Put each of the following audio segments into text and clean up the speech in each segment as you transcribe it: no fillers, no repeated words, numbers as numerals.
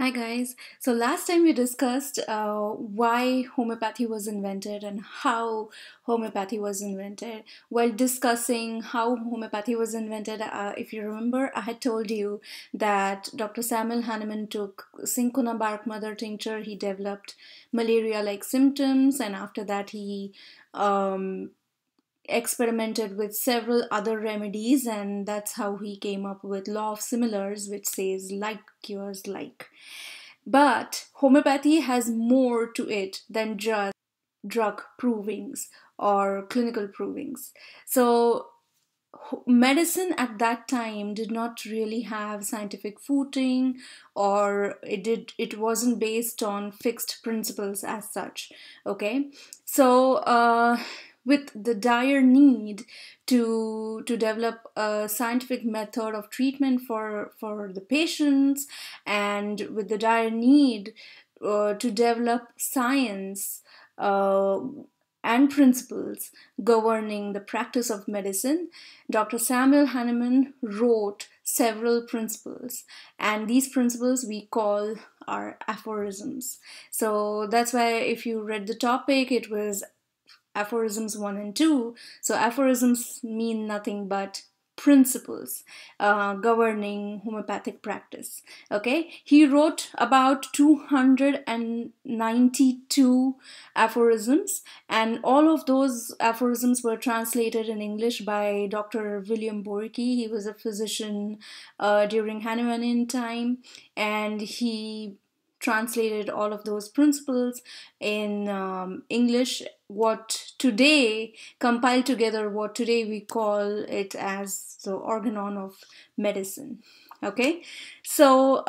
Hi guys. So last time we discussed why homeopathy was invented and how homeopathy was invented. While discussing how homeopathy was invented, if you remember, I had told you that Dr. Samuel Hahnemann took cinchona bark mother tincture. He developed malaria-like symptoms, and after that he um, experimented with several other remedies, and that's how he came up with law of similars, which says like cures like. But homeopathy has more to it than just drug provings or clinical provings. So medicine at that time did not really have scientific footing, or it wasn't based on fixed principles as such. Okay, so with the dire need to develop a scientific method of treatment for the patients, and with the dire need to develop science uh, and principles governing the practice of medicine, Dr. Samuel Hahnemann wrote several principles, and these principles we call are aphorisms. So that's why if you read the topic, it was aphorisms 1 and 2. So aphorisms mean nothing but principles governing homeopathic practice. Okay, he wrote about 292 aphorisms, and all of those aphorisms were translated in English by Dr. William Borky. He was a physician during Hahnemannian time, and he translated all of those principles in English, what today compiled together, what today we call it as the organon of medicine. Okay, so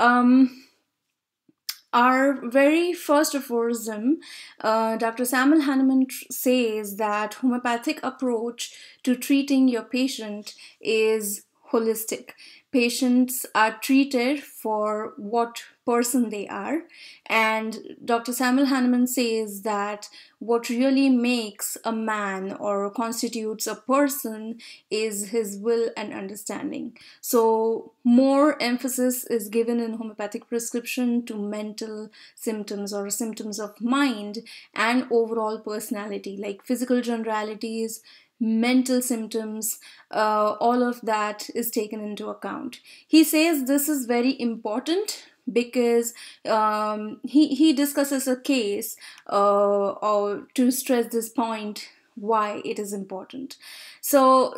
our very first aphorism, Dr. Samuel Hahnemann says that homeopathic approach to treating your patient is holistic. Patients are treated for what person they are, and Dr. Samuel Hahnemann says that what really makes a man or constitutes a person is his will and understanding. So more emphasis is given in homeopathic prescription to mental symptoms or symptoms of mind and overall personality, like physical generalities, mental symptoms, all of that is taken into account. He says this is very important because he discusses a case or to stress this point why it is important. So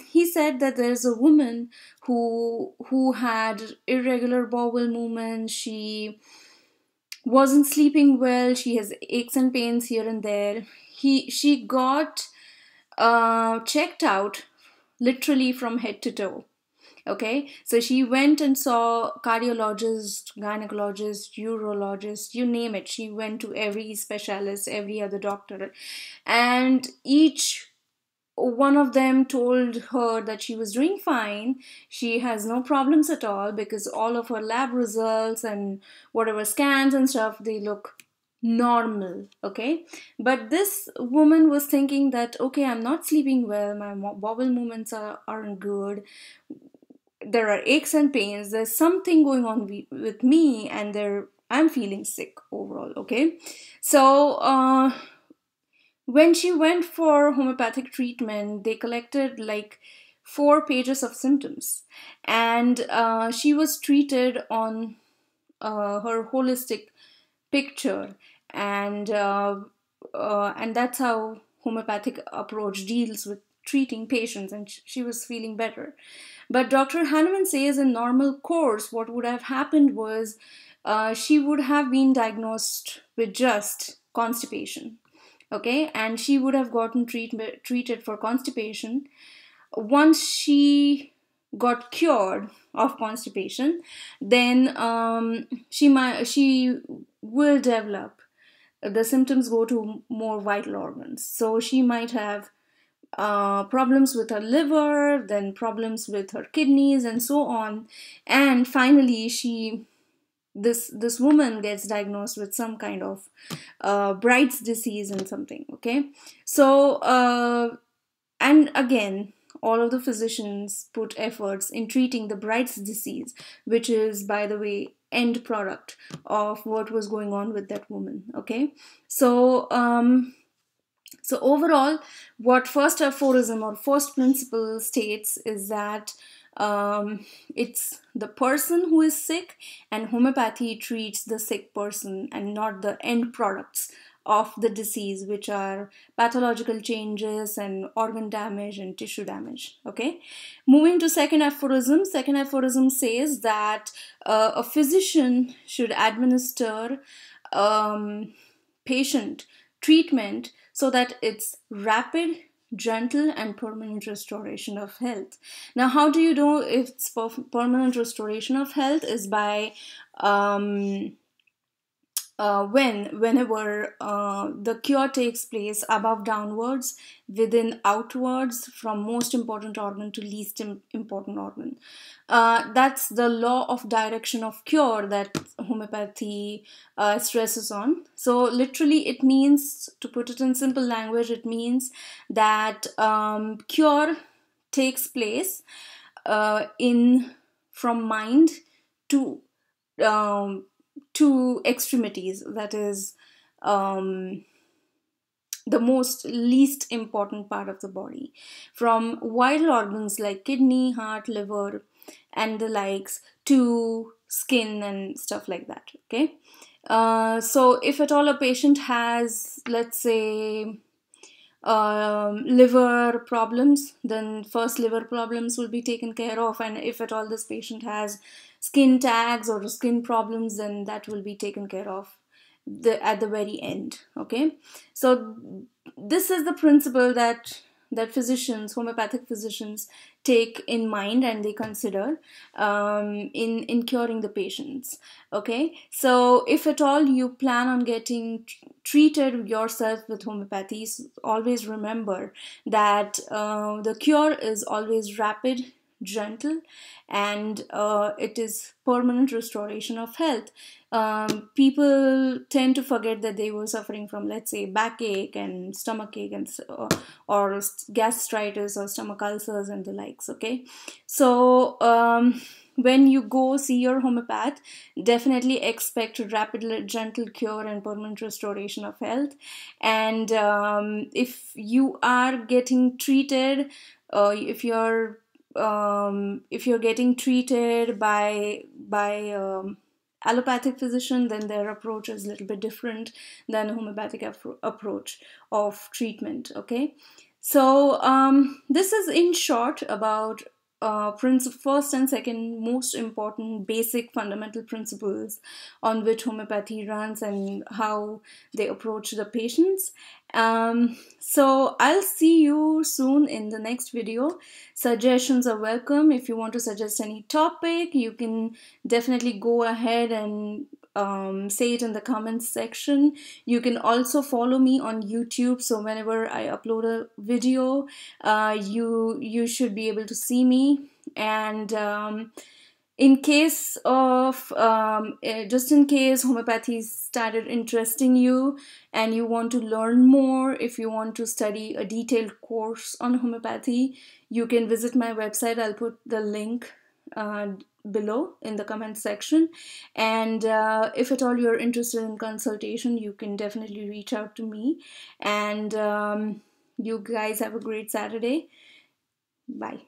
he said that there's a woman who had irregular bowel movements. She wasn't sleeping well. She has aches and pains here and there. She got checked out literally from head to toe. Okay, so she went and saw cardiologist, gynecologist, urologist, you name it. She went to every specialist, every other doctor, and each one of them told her that she was doing fine. She has no problems at all because all of her lab results and whatever scans and stuff, they look normal. Okay, but this woman was thinking that, okay, I'm not sleeping well, my bowel movements aren't good, there are aches and pains, there's something going on with me, and I'm feeling sick overall. Okay, so when she went for homeopathic treatment, they collected like 4 pages of symptoms, and she was treated on her holistic picture, and that's how homeopathic approach deals with treating patients, and she was feeling better. But Dr. Hahnemann says in normal course, what would have happened was she would have been diagnosed with just constipation. Okay, and she would have gotten treated for constipation. Once she got cured of constipation, then she will develop the symptoms go to more vital organs. So she might have problems with her liver, then problems with her kidneys, and so on. And finally, this woman gets diagnosed with some kind of Bright's disease and something. Okay, so and again, all of the physicians put efforts in treating the Bright's disease, which is, by the way, end product of what was going on with that woman. Okay, so so overall, what first aphorism or first principle states is that it's the person who is sick, and homeopathy treats the sick person and not the end products of the disease, which are pathological changes and organ damage and tissue damage. Okay, moving to second aphorism. Second aphorism says that a physician should administer patient treatment so that it's rapid, gentle, and permanent restoration of health. Now, how do you know if it's permanent restoration of health? Is by whenever the cure takes place above downwards, within outwards, from most important organ to least important organ. That's the law of direction of cure that homeopathy stresses on. So literally it means, to put it in simple language, it means that cure takes place from mind to extremities, that is the most least important part of the body, from vital organs like kidney, heart, liver, and the likes, to skin and stuff like that. Okay, so if at all a patient has, let's say, liver problems, then first liver problems will be taken care of, and if at all this patient has skin tags or skin problems, then that will be taken care of at the very end. Okay, so this is the principle that physicians, homeopathic physicians, take in mind and they consider in curing the patients. Okay, so if at all you plan on getting treated yourself with homeopathy, always remember that the cure is always rapid, gentle, and it is permanent restoration of health. People tend to forget that they were suffering from, let's say, backache and stomachache and or gastritis or stomach ulcers and the likes. Okay, so when you go see your homeopath, definitely expect rapid, gentle cure and permanent restoration of health. And if you are getting treated, if you're getting treated by allopathic physician, then their approach is a little bit different than a homeopathic approach of treatment. Okay, so this is in short about first and second most important basic fundamental principles on which homeopathy runs and how they approach the patients. So I'll see you soon in the next video. Suggestions are welcome. If you want to suggest any topic, you can definitely go ahead and say it in the comments section. You can also follow me on YouTube, so whenever I upload a video, you should be able to see me. And in case of just in case homeopathy started interesting you and you want to learn more, if you want to study a detailed course on homeopathy, you can visit my website. I'll put the link below in the comment section. And if at all you're interested in consultation, you can definitely reach out to me. And you guys have a great Saturday. Bye.